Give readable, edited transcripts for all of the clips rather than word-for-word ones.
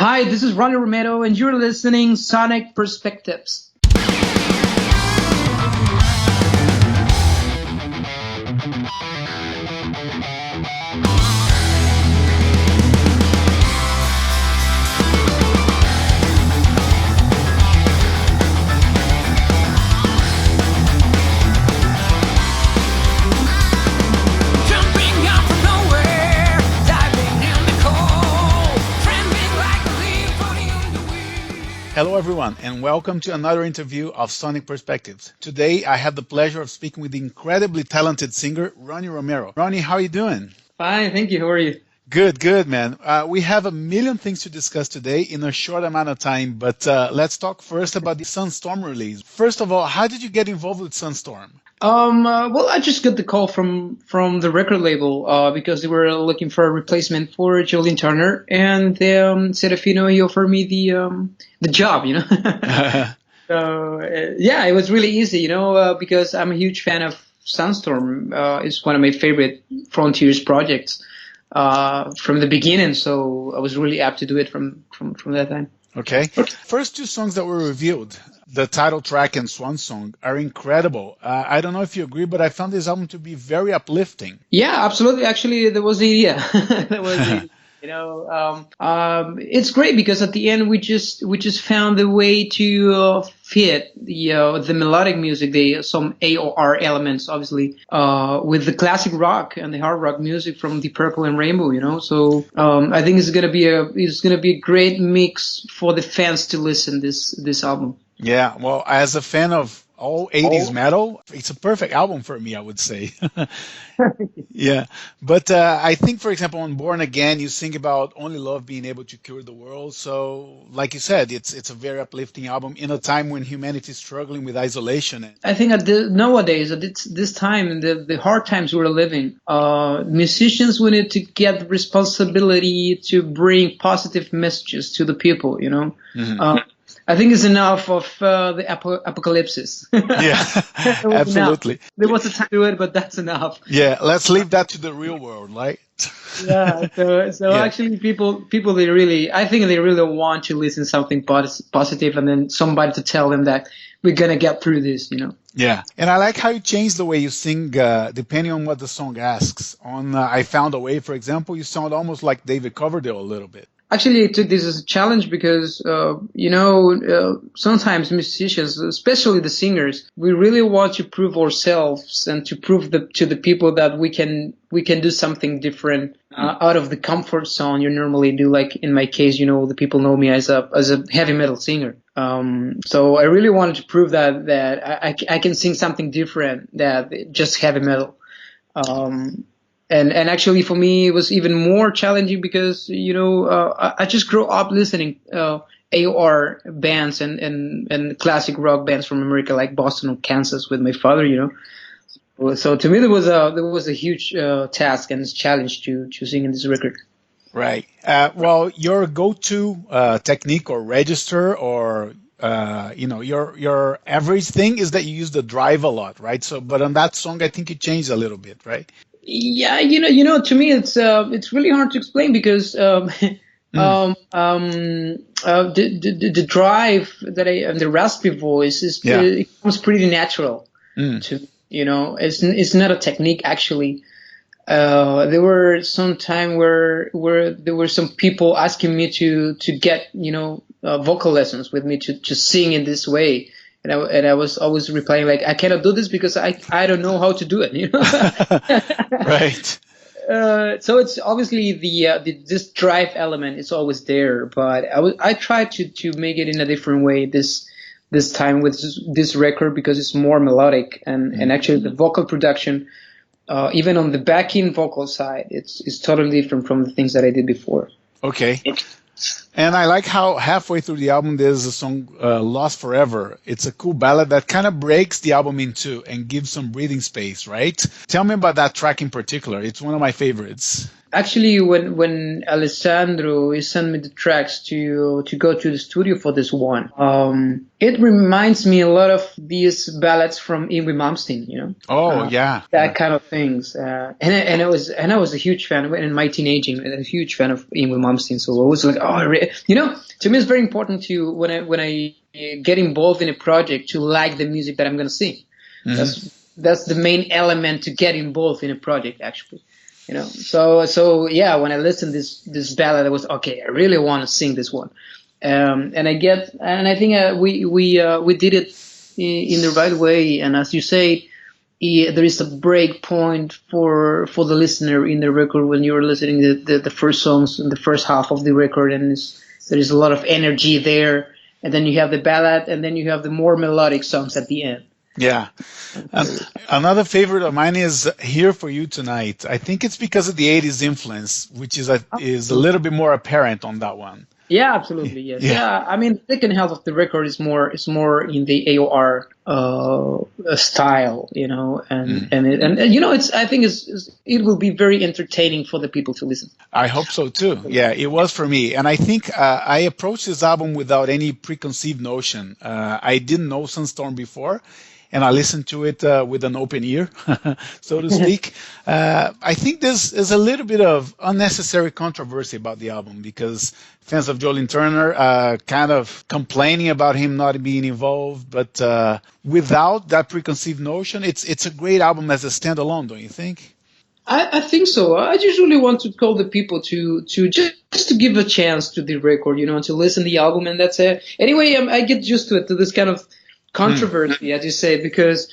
Hi, this is Ronnie Romero, and you're listening Sonic Perspectives. Hello everyone, and welcome to another interview of Sonic Perspectives. Today I have the pleasure of speaking with the incredibly talented singer Ronnie Romero. Ronnie, how are you doing? Fine, thank you. How are you? Good, man. We have a million things to discuss today in a short amount of time, but let's talk first about the SUNSTORM release. First of all, how did you get involved with SUNSTORM? Well, I just got the call from the record label because they were looking for a replacement for Julian Turner, and they said if he offered me the job, So yeah, it was really easy, because I'm a huge fan of SUNSTORM. It's one of my favorite Frontiers projects from the beginning, so I was really apt to do it from that time. Okay. First two songs that were revealed, the title track and Swan Song, are incredible. I don't know if you agree, but I found this album to be very uplifting. Yeah, absolutely. Actually, that was the idea. That was the, it's great because at the end we just found a way to fit the melodic music, some AOR elements, obviously, with the classic rock and the hard rock music from Deep Purple and Rainbow. So I think it's gonna be a great mix for the fans to listen this album. Yeah, well, as a fan of all 80s metal, it's a perfect album for me, I would say. Yeah, but I think, for example, on Born Again, you sing about only love being able to cure the world. So, like you said, it's a very uplifting album in a time when humanity is struggling with isolation. I think nowadays, at this time, the hard times we're living, musicians we need to get the responsibility to bring positive messages to the people, Mm-hmm. I think it's enough of the apocalypse. Yeah, absolutely. There was a time to do it, but that's enough. Yeah, let's leave that to the real world, right? Yeah. So yeah. Actually, people, I think they really want to listen to something positive, and then somebody to tell them that we're gonna get through this. Yeah, and I like how you change the way you sing depending on what the song asks. On I Found a Way, for example, you sound almost like David Coverdale a little bit. Actually, I took this as a challenge because, sometimes musicians, especially the singers, we really want to prove ourselves and to prove to the people that we can do something different out of the comfort zone you normally do. Like in my case, the people know me as a heavy metal singer. So I really wanted to prove that I can sing something different than just heavy metal. And actually for me it was even more challenging because I just grew up listening AOR bands and classic rock bands from America like Boston and Kansas with my father. So to me there was a huge task and challenge to sing in this record. Right. Well, your go-to technique or register or your average thing is that you use the drive a lot, right? So, but on that song I think it changed a little bit, right? Yeah, to me it's really hard to explain because the drive and the raspy voice it comes pretty natural to it's not a technique actually. There were some time where there were some people asking me to get vocal lessons with me to sing in this way. And I was always replying like, I cannot do this because I don't know how to do it. Right. So it's obviously this drive element is always there, but I tried to make it in a different way this time with this record because it's more melodic and actually the vocal production, even on the backing vocal side, it's totally different from the things that I did before. Okay. And I like how halfway through the album there's a song, Lost Forever. It's a cool ballad that kind of breaks the album in two and gives some breathing space, right? Tell me about that track in particular. It's one of my favorites. Actually, when Alessandro he sent me the tracks to go to the studio for this one, it reminds me a lot of these ballads from Yngwie Malmsteen, Oh, yeah. that kind of things. And I was a huge fan in my teenaging, a huge fan of Yngwie Malmsteen. So I was like, to me it's very important to when I get involved in a project to like the music that I'm going to sing. Mm-hmm. That's the main element to get involved in a project, actually. So yeah, when I listened this ballad, I was okay. I really want to sing this one, and I think we did it in the right way. And as you say, there is a break point for the listener in the record when you're listening to the first songs in the first half of the record, and there is a lot of energy there. And then you have the ballad, and then you have the more melodic songs at the end. Yeah. Another favorite of mine is Here for You Tonight. I think it's because of the 80s influence, which is a little bit more apparent on that one. Yeah, absolutely. Yes. Yeah. I mean, the second half of the record is more in the AOR style, and I think it will be very entertaining for the people to listen. I hope so too. Yeah, it was for me, and I think I approached this album without any preconceived notion. I didn't know SUNSTORM before, and I listened to it with an open ear, so to speak. I think there's a little bit of unnecessary controversy about the album because fans of Joe Lynn Turner kind of complaining about him not being involved, but without that preconceived notion, it's a great album as a standalone, don't you think? I think so. I just really want to call the people to just to give a chance to the record, to listen to the album, and that's it. Anyway, I get used to this kind of controversy, as you say, because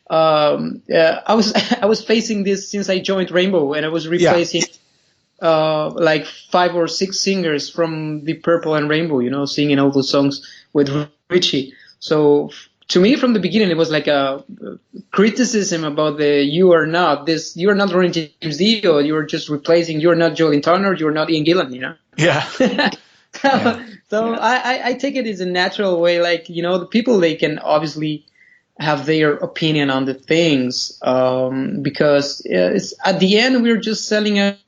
I was facing this since I joined Rainbow, and I was replacing like 5 or 6 singers from Deep Purple and Rainbow, singing all the songs with Richie. So to me, from the beginning, it was like a criticism about you are not Ronnie James Dio, you're just replacing, you're not Joe Lynn Turner, you're not Ian Gillan, Yeah. So I take it as a natural way, like, the people, they can obviously have their opinion on the things, because it's at the end we're just selling a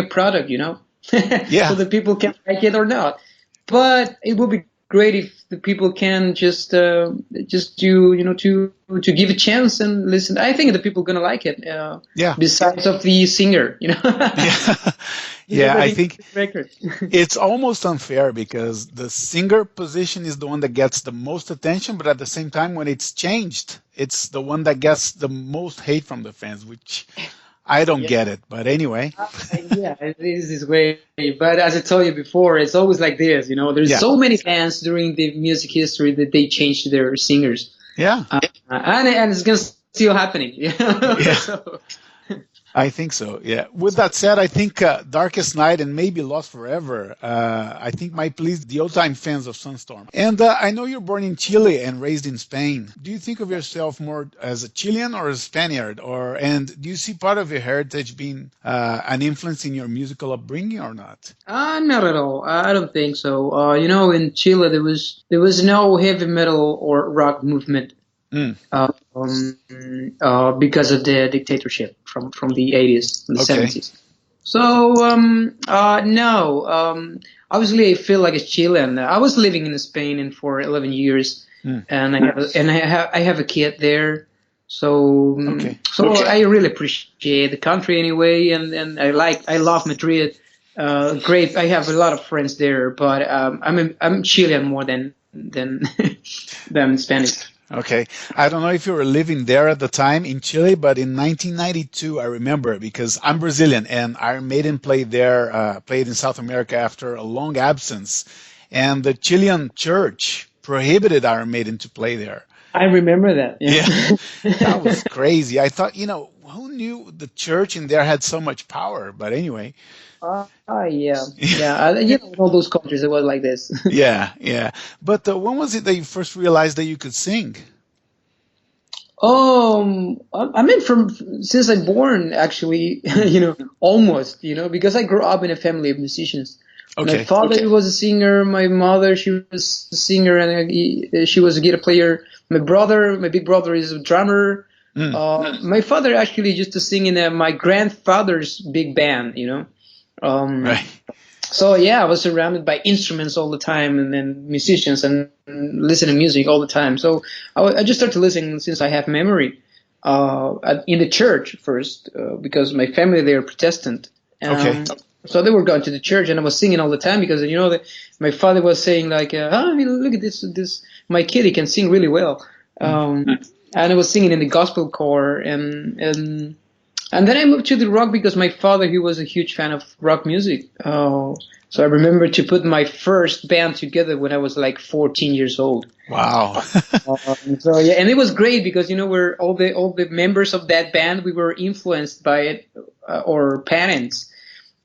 product, Yeah. so the people can like it or not. But it would be great if the people can just do, to give a chance and listen. I think the people are gonna like it. Besides of the singer, Yeah, I think it's almost unfair because the singer position is the one that gets the most attention, but at the same time, when it's changed, it's the one that gets the most hate from the fans, which I don't get it. But anyway. It is this way. But as I told you before, it's always like this. There's so many fans during the music history that they changed their singers. Yeah. And it's going to still happening. So. I think so, yeah. With that said, I think Darkest Night and maybe Lost Forever, I think might please the old-time fans of SUNSTORM. And I know you're born in Chile and raised in Spain. Do you think of yourself more as a Chilean or a Spaniard? And do you see part of your heritage being an influence in your musical upbringing or not? Not at all. I don't think so. In Chile, there was no heavy metal or rock movement. Because of the dictatorship from the 80s and the 70s. So no, obviously I feel like a Chilean. I was living in Spain for 11 years, and I have a kid there. So I really appreciate the country anyway, and I love Madrid. Great, I have a lot of friends there, but I'm Chilean more than Spanish. Okay. I don't know if you were living there at the time in Chile, but in 1992, I remember because I'm Brazilian and Iron Maiden played in South America after a long absence. And the Chilean church prohibited Iron Maiden to play there. I remember that. Yeah. That was crazy. I thought, who knew the church in there had so much power? But anyway. Yeah. In all those countries, it was like this. Yeah. But when was it that you first realized that you could sing? I mean, since I'm born, actually, almost, because I grew up in a family of musicians. My father was a singer. My mother, she was a singer, and she was a guitar player. My big brother is a drummer. My father actually used to sing in my grandfather's big band, Um, Right. so yeah, I was surrounded by instruments all the time, and then musicians, and listening to music all the time. So I just started listening since I have memory. In the church first, because my family, they are Protestant. Okay. So they were going to the church, and I was singing all the time because my father was saying like, "Oh, I mean, look at this my kid, he can sing really well." And I was singing in the gospel choir, and then I moved to the rock because my father, he was a huge fan of rock music. So I remember to put my first band together when I was like 14 years old. Wow. So yeah, and it was great because we're all the members of that band, we were influenced by it, our parents,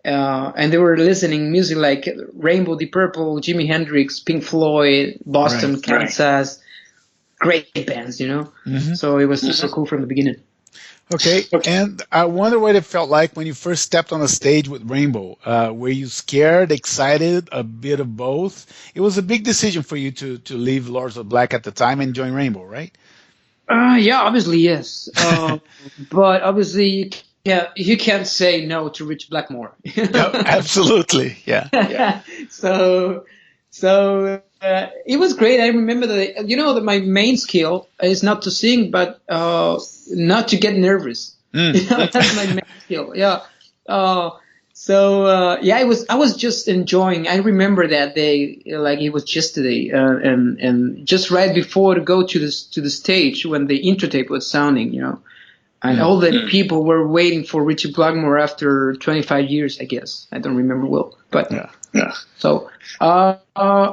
and they were listening music like Rainbow, Deep Purple, Jimi Hendrix, Pink Floyd, Boston, Right. Kansas, great bands, So it was super cool from the beginning. Okay, and I wonder what it felt like when you first stepped on a stage with Rainbow. Were you scared, excited, a bit of both? It was a big decision for you to leave Lords of Black at the time and join Rainbow, right? Yeah, obviously yes. But obviously you can't say no to Rich Blackmore. Yeah, absolutely. Yeah. So it was great. I remember that my main skill is not to sing, but not to get nervous. That's my main skill. Yeah. Yeah, I was just enjoying. I remember that day like it was yesterday, and just right before to go to the stage when the intro tape was sounding, and all the people were waiting for Richie Blackmore after 25 years, I guess. I don't remember well, but Yeah. so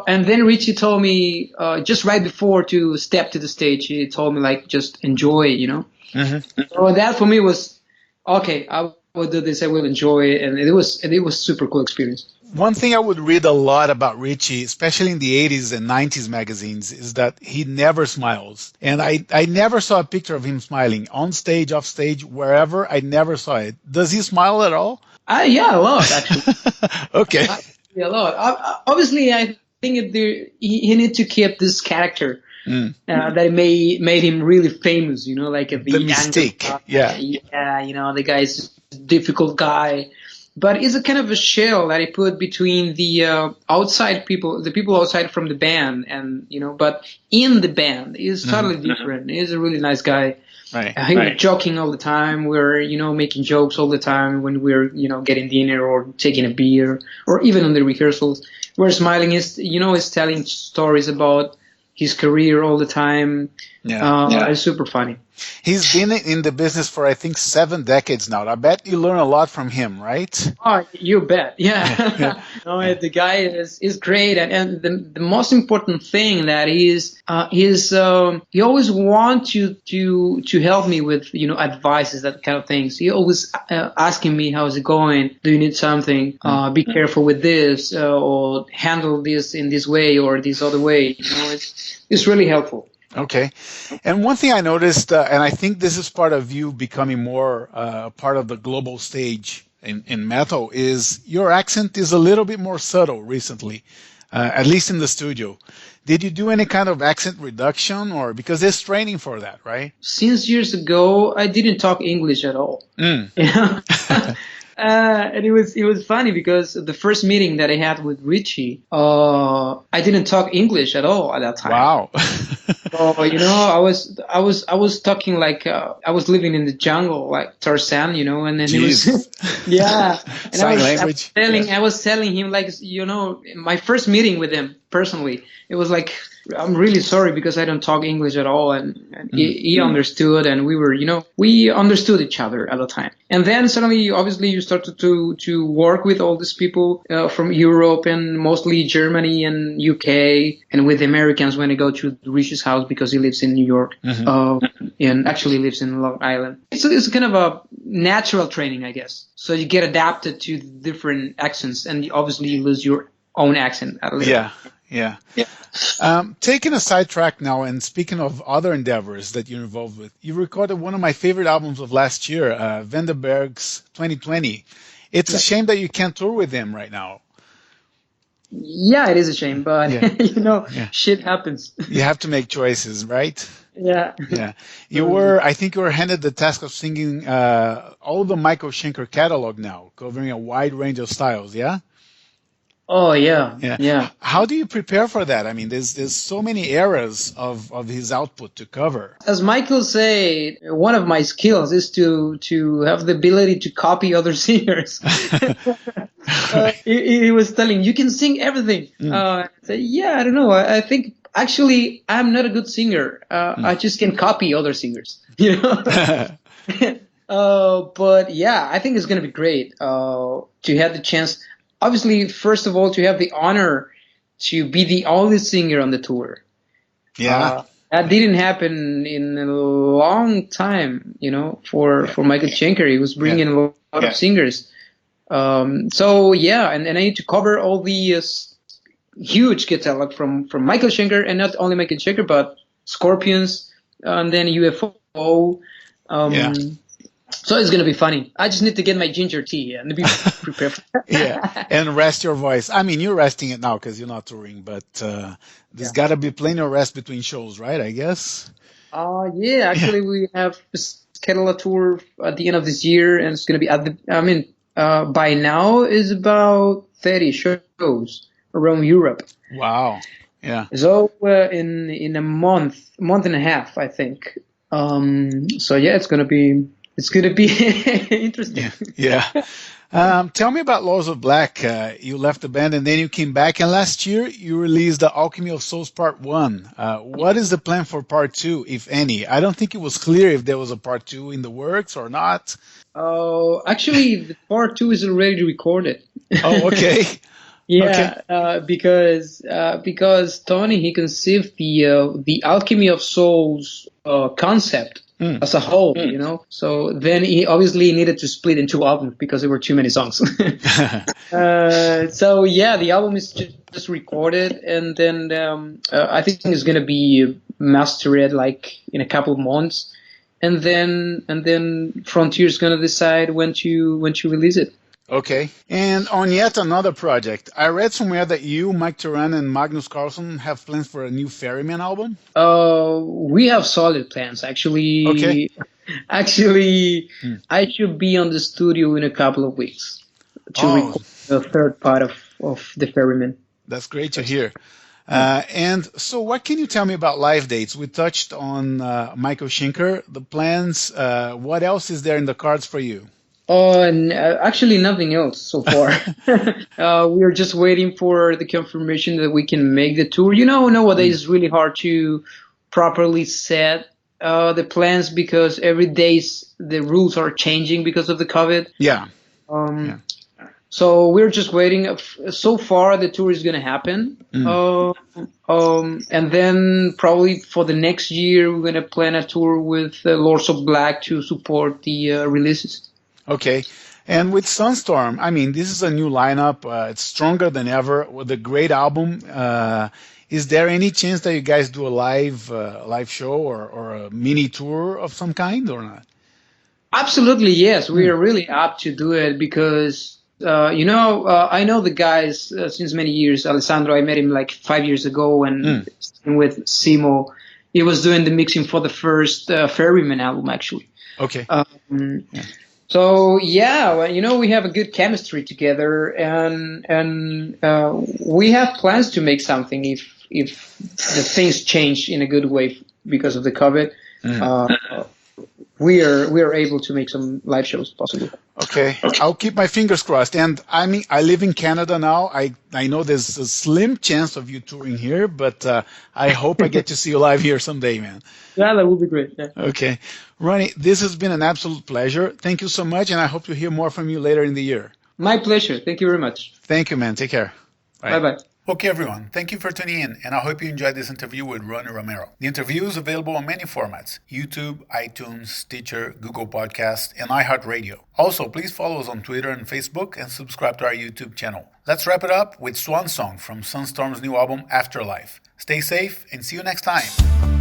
and then Richie told me just right before to step to the stage, he told me like just enjoy, So that for me was okay. I will do this. I will enjoy it, and it was super cool experience. One thing I would read a lot about Richie, especially in the 80s and 90s magazines, is that he never smiles. And I never saw a picture of him smiling on stage, off stage, wherever. I never saw it. Does he smile at all? Yeah, a lot actually. Okay. Yeah, a lot. Obviously, I think he need to keep this character that made him really famous. Like the mystique. Yeah, the guy's a difficult guy. But it's a kind of a shell that he put between the outside people, the people outside from the band, and but in the band is totally different. He's a really nice guy. Right. He was joking all the time. We're making jokes all the time when we're getting dinner or taking a beer or even on the rehearsals. We're smiling. He's telling stories about his career all the time. It's super funny. He's been in the business for, I think, 7 decades now. I bet you learn a lot from him, right? Oh, you bet. Yeah. No, the guy is great. And the most important thing that he always wants you to help me with, advices, that kind of things. He always asking me, how's it going? Do you need something? Be careful with this, or handle this in this way or this other way. It's really helpful. Okay. And one thing I noticed, and I think this is part of you becoming more part of the global stage in metal, is your accent is a little bit more subtle recently, at least in the studio. Did you do any kind of accent reduction, or because there's training for that, right? Since years ago, I didn't talk English at all. And it was funny because the first meeting that I had with Richie, I didn't talk English at all at that time. Wow. So I was talking like I was living in the jungle like Tarzan, and then it was and sign language. I was telling him like my first meeting with him personally, it was like, I'm really sorry because I don't talk English at all, and he understood, and we understood each other at the time. And then suddenly, obviously, you started to work with all these people from Europe and mostly Germany and UK, and with the Americans when I go to Richie's house because he lives in New York, and actually lives in Long Island. It's kind of a natural training, I guess. So you get adapted to different accents, and obviously you lose your own accent at least. Yeah. Taking a sidetrack now, and speaking of other endeavors that you're involved with, you recorded one of my favorite albums of last year, Vandenberg's 2020. It's a shame that you can't tour with him right now. Yeah, it is a shame, but shit happens. You have to make choices, right? Yeah. Yeah. I think you were handed the task of singing all the Microshanker catalog now, covering a wide range of styles, yeah? Oh yeah, Yeah. yeah. How do you prepare for that? I mean, there's so many eras of his output to cover. As Michael said, one of my skills is to have the ability to copy other singers. He was telling you can sing everything. Mm, I said, yeah, I don't know. I think actually I'm not a good singer. I just can copy other singers. mm. But yeah, I think it's gonna be great to have the chance. Obviously, first of all, to have the honor to be the only singer on the tour. Yeah. That didn't happen in a long time, Yeah. for Microshanker. He was Yeah. bringing a lot of singers. So yeah, and I need to cover all the huge catalog from Microshanker, and not only Microshanker, but Scorpions, and then UFO. Yeah. So it's gonna be funny. I just need to get my ginger tea and be prepared. Yeah, and rest your voice. I mean, you're resting it now because you're not touring, but there's Yeah. got to be plenty of rest between shows, right? I guess. Yeah. Yeah. Actually, we have scheduled a tour at the end of this year, and it's gonna be at the. I mean, by now is about 30 shows around Europe. Wow. Yeah. So in a month and a half, I think. So yeah, it's gonna be interesting. Yeah. Yeah. Tell me about Laws of Black. You left the band and then you came back, and last year you released the Alchemy of Souls Part 1. What is the plan for Part 2, if any? I don't think it was clear if there was a Part 2 in the works or not. Oh, actually, the part two is already recorded. Oh, okay. Okay. Yeah, because Tony he conceived the Alchemy of Souls concept Mm. as a whole, So then he obviously needed to split in two albums because there were too many songs. So yeah, the album is just recorded, and then I think it's gonna be mastered like in a couple of months, and then Frontier's gonna decide when to release it. Okay. And on yet another project, I read somewhere that you, Mike Turan, and Magnus Carlson have plans for a new Ferryman album. We have solid plans. Actually, Okay. actually, Hmm. I should be on the studio in a couple of weeks to Oh, record the third part of the Ferryman. that's great to hear. And so, what can you tell me about live dates? We touched on Microshanker, the plans. What else is there in the cards for you? And actually, nothing else so far. We are just waiting for the confirmation that we can make the tour. Nowadays it's really hard to properly set the plans because every day the rules are changing because of the COVID. Yeah. Yeah. So we're just waiting. So far, the tour is going to happen. And then probably for the next year, we're going to plan a tour with Lords of Black to support the releases. Okay. And with SUNSTORM, I mean, this is a new lineup. It's stronger than ever with a great album. Is there any chance that you guys do a live show or a mini tour of some kind or not? Absolutely, yes. We are really apt to do it because, I know the guys since many years. Alessandro, I met him like 5 years ago, and with Simo, he was doing the mixing for the first Ferryman album, actually. Okay. So yeah, we have a good chemistry together, and we have plans to make something if the things change in a good way because of the COVID. We are able to make some live shows possible. Okay, I'll keep my fingers crossed. And I mean, I live in Canada now. I know there's a slim chance of you touring here, but I hope I get to see you live here someday, man. Yeah, that would be great. Yeah. Okay, Ronnie, this has been an absolute pleasure. Thank you so much, and I hope to hear more from you later in the year. My pleasure. Thank you very much. Thank you, man. Take care. Bye-bye. Okay, everyone. Thank you for tuning in, and I hope you enjoyed this interview with Ronnie Romero. The interview is available on many formats: YouTube, iTunes, Stitcher, Google Podcasts, and iHeartRadio. Also, please follow us on Twitter and Facebook, and subscribe to our YouTube channel. Let's wrap it up with Swan Song from SUNSTORM's new album, Afterlife. Stay safe, and see you next time.